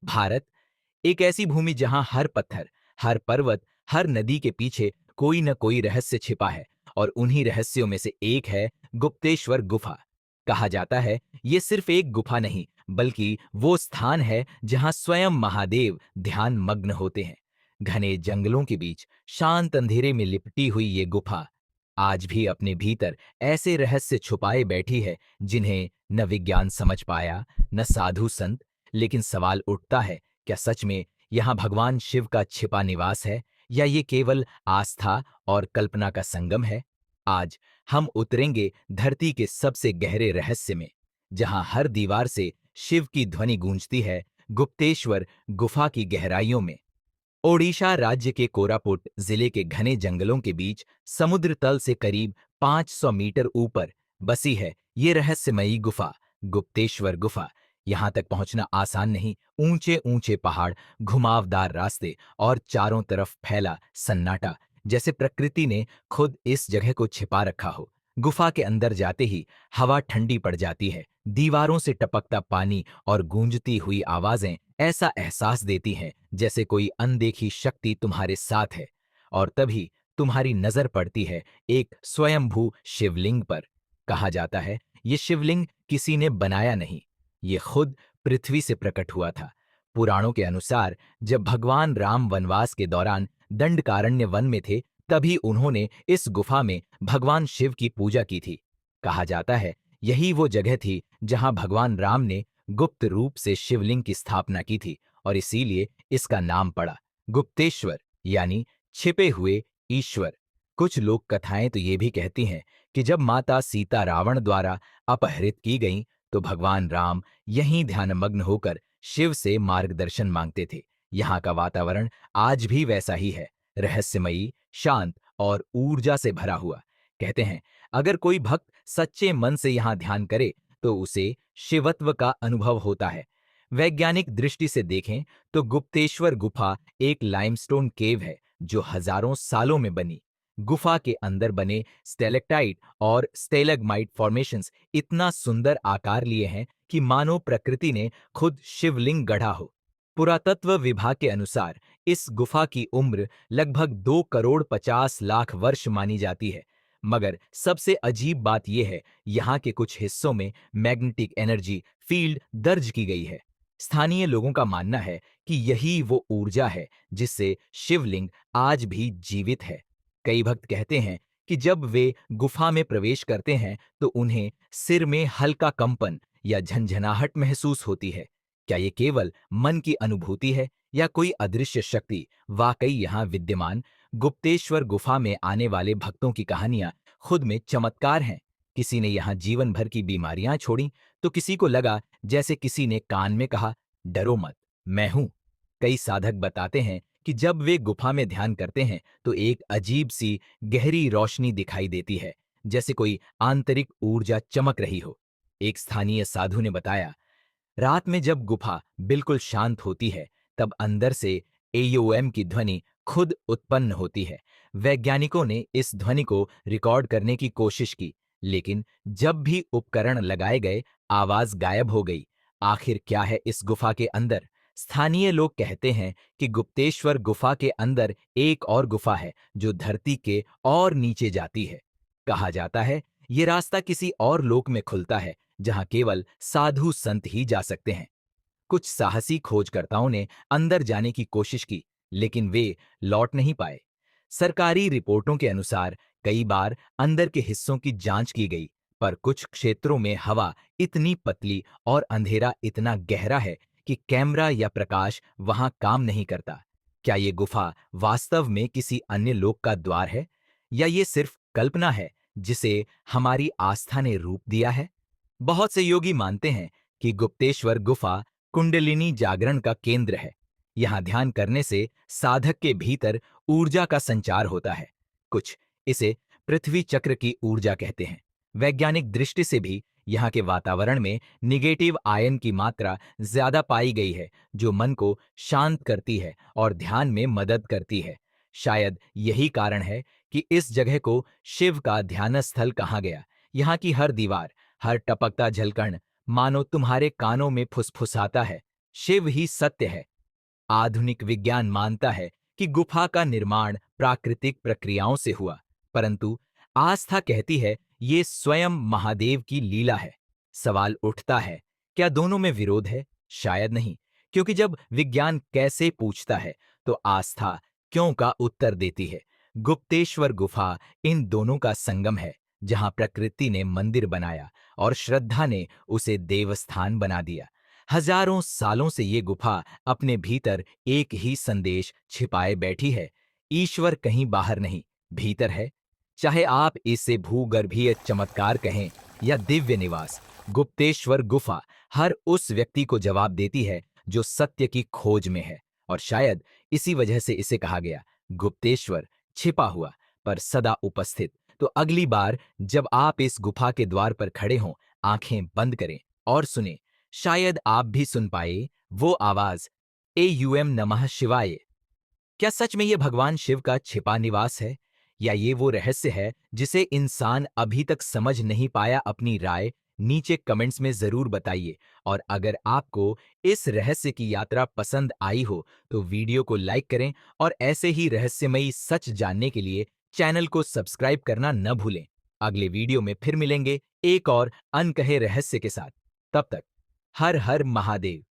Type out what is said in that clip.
भारत एक ऐसी भूमि जहां हर पत्थर, हर पर्वत, हर नदी के पीछे कोई न कोई रहस्य छिपा है और उन्हीं रहस्यों में से एक है गुप्तेश्वर गुफा। कहा जाता है ये सिर्फ एक गुफा नहीं बल्कि वो स्थान है जहां स्वयं महादेव ध्यान मग्न होते हैं। घने जंगलों के बीच शांत अंधेरे में लिपटी हुई ये गुफा आज भी अपने भीतर ऐसे रहस्य छुपाए बैठी है जिन्हें न विज्ञान समझ पाया, न साधु संत। लेकिन सवाल उठता है, क्या सच में यहाँ भगवान शिव का छिपा निवास है या ये केवल आस्था और कल्पना का संगम है? आज हम उतरेंगे धरती के सबसे गहरे रहस्य में, जहां हर दीवार से शिव की ध्वनि गूंजती है, गुप्तेश्वर गुफा की गहराइयों में। ओडिशा राज्य के कोरापुट जिले के घने जंगलों के बीच समुद्र तल से करीब 500 मीटर ऊपर बसी है ये रहस्यमयी गुफा, गुप्तेश्वर गुफा। यहां तक पहुंचना आसान नहीं। ऊंचे ऊंचे पहाड़, घुमावदार रास्ते और चारों तरफ फैला सन्नाटा, जैसे प्रकृति ने खुद इस जगह को छिपा रखा हो। गुफा के अंदर जाते ही हवा ठंडी पड़ जाती है। दीवारों से टपकता पानी और गूंजती हुई आवाजें ऐसा एहसास देती हैं जैसे कोई अनदेखी शक्ति तुम्हारे साथ है। और तभी तुम्हारी नजर पड़ती है एक स्वयंभू शिवलिंग पर। कहा जाता है ये शिवलिंग किसी ने बनाया नहीं, ये खुद पृथ्वी से प्रकट हुआ था। पुराणों के अनुसार जब भगवान राम वनवास के दौरान दंडकारण्य वन में थे, तभी उन्होंने इस गुफा में भगवान शिव की पूजा की थी। कहा जाता है यही वो जगह थी जहां भगवान राम ने गुप्त रूप से शिवलिंग की स्थापना की थी और इसीलिए इसका नाम पड़ा गुप्तेश्वर, यानी छिपे हुए ईश्वर। कुछ लोक कथाएं तो ये भी कहती हैं कि जब माता सीता रावण द्वारा अपहरित की गईं, तो भगवान राम यहीं ध्यानमग्न होकर शिव से मार्गदर्शन मांगते थे। यहाँ का वातावरण आज भी वैसा ही है, रहस्यमयी, शांत और ऊर्जा से भरा हुआ। कहते हैं अगर कोई भक्त सच्चे मन से यहाँ ध्यान करे तो उसे शिवत्व का अनुभव होता है। वैज्ञानिक दृष्टि से देखें तो गुप्तेश्वर गुफा एक लाइमस्टोन केव है जो हजारों सालों में बनी। गुफा के अंदर बने स्टेलेक्टाइट और स्टेलगमाइट फॉर्मेशंस इतना सुंदर आकार लिए हैं कि मानो प्रकृति ने खुद शिवलिंग गढ़ा हो। पुरातत्व विभाग के अनुसार इस गुफा की उम्र लगभग 2 करोड़ 50 लाख वर्ष मानी जाती है। मगर सबसे अजीब बात यह है, यहाँ के कुछ हिस्सों में मैग्नेटिक एनर्जी फील्ड दर्ज की गई है। स्थानीय लोगों का मानना है कि यही वो ऊर्जा है जिससे शिवलिंग आज भी जीवित है। कई भक्त कहते हैं कि जब वे गुफा में प्रवेश करते हैं तो उन्हें सिर में हल्का कंपन या झंझनाहट महसूस होती है। क्या ये केवल मन की अनुभूति है या कोई अदृश्य शक्ति वाकई यहाँ विद्यमान? गुप्तेश्वर गुफा में आने वाले भक्तों की कहानियां खुद में चमत्कार हैं। किसी ने यहाँ जीवन भर की बीमारियां छोड़ी, तो किसी को लगा जैसे किसी ने कान में कहा, डरो मत, मैं हूं। कई साधक बताते हैं कि जब वे गुफा में ध्यान करते हैं तो एक अजीब सी गहरी रोशनी दिखाई देती है, जैसे कोई आंतरिक ऊर्जा चमक रही हो। एक स्थानीय साधु ने बताया, रात में जब गुफा बिल्कुल शांत होती है, तब अंदर से एओएम की ध्वनि खुद उत्पन्न होती है। वैज्ञानिकों ने इस ध्वनि को रिकॉर्ड करने की कोशिश की, लेकिन जब भी उपकरण लगाए गए, आवाज गायब हो गई। आखिर क्या है इस गुफा के अंदर? स्थानीय लोग कहते हैं कि गुप्तेश्वर गुफा के अंदर एक और गुफा है जो धरती के और नीचे जाती है। कहा जाता है ये रास्ता किसी और लोक में खुलता है जहां केवल साधु संत ही जा सकते हैं। कुछ साहसी खोजकर्ताओं ने अंदर जाने की कोशिश की, लेकिन वे लौट नहीं पाए। सरकारी रिपोर्टों के अनुसार कई बार अंदर के हिस्सों की जांच की गई, पर कुछ क्षेत्रों में हवा इतनी पतली और अंधेरा इतना गहरा है कि कैमरा या प्रकाश वहां काम नहीं करता। क्या ये गुफा वास्तव में किसी अन्य लोक का द्वार है या ये सिर्फ कल्पना है जिसे हमारी आस्था ने रूप दिया है? बहुत से योगी मानते हैं कि गुप्तेश्वर गुफा कुंडलिनी जागरण का केंद्र है। यहाँ ध्यान करने से साधक के भीतर ऊर्जा का संचार होता है। कुछ इसे पृथ्वी चक्र की ऊर्जा कहते हैं। वैज्ञानिक दृष्टि से भी यहाँ के वातावरण में निगेटिव आयन की मात्रा ज्यादा पाई गई है, जो मन को शांत करती है और ध्यान में मदद करती है। शायद यही कारण है कि इस जगह को शिव का ध्यान स्थल कहा गया। यहाँ की हर दीवार, हर टपकता झलकण मानो तुम्हारे कानों में फुसफुसाता है, शिव ही सत्य है। आधुनिक विज्ञान मानता है कि गुफा का निर्माण प्राकृतिक प्रक्रियाओं से हुआ, परंतु आस्था कहती है ये स्वयं महादेव की लीला है। सवाल उठता है, क्या दोनों में विरोध है? शायद नहीं, क्योंकि जब विज्ञान कैसे पूछता है तो आस्था क्यों का उत्तर देती है। गुप्तेश्वर गुफा इन दोनों का संगम है, जहां प्रकृति ने मंदिर बनाया और श्रद्धा ने उसे देवस्थान बना दिया। हजारों सालों से ये गुफा अपने भीतर एक ही संदेश छिपाए बैठी है, ईश्वर कहीं बाहर नहीं, भीतर है। चाहे आप इसे भूगर्भीय चमत्कार कहें या दिव्य निवास, गुप्तेश्वर गुफा हर उस व्यक्ति को जवाब देती है जो सत्य की खोज में है। और शायद इसी वजह से इसे कहा गया गुप्तेश्वर, छिपा हुआ पर सदा उपस्थित। तो अगली बार जब आप इस गुफा के द्वार पर खड़े हों, आंखें बंद करें और सुने, शायद आप भी सुन पाए वो आवाज, एयूएम नमः शिवाय। क्या सच में ये भगवान शिव का छिपा निवास है, या ये वो रहस्य है जिसे इंसान अभी तक समझ नहीं पाया? अपनी राय नीचे कमेंट्स में जरूर बताइए। और अगर आपको इस रहस्य की यात्रा पसंद आई हो तो वीडियो को लाइक करें, और ऐसे ही रहस्यमयी सच जानने के लिए चैनल को सब्सक्राइब करना न भूलें। अगले वीडियो में फिर मिलेंगे एक और अनकहे रहस्य के साथ। तब तक हर हर महादेव।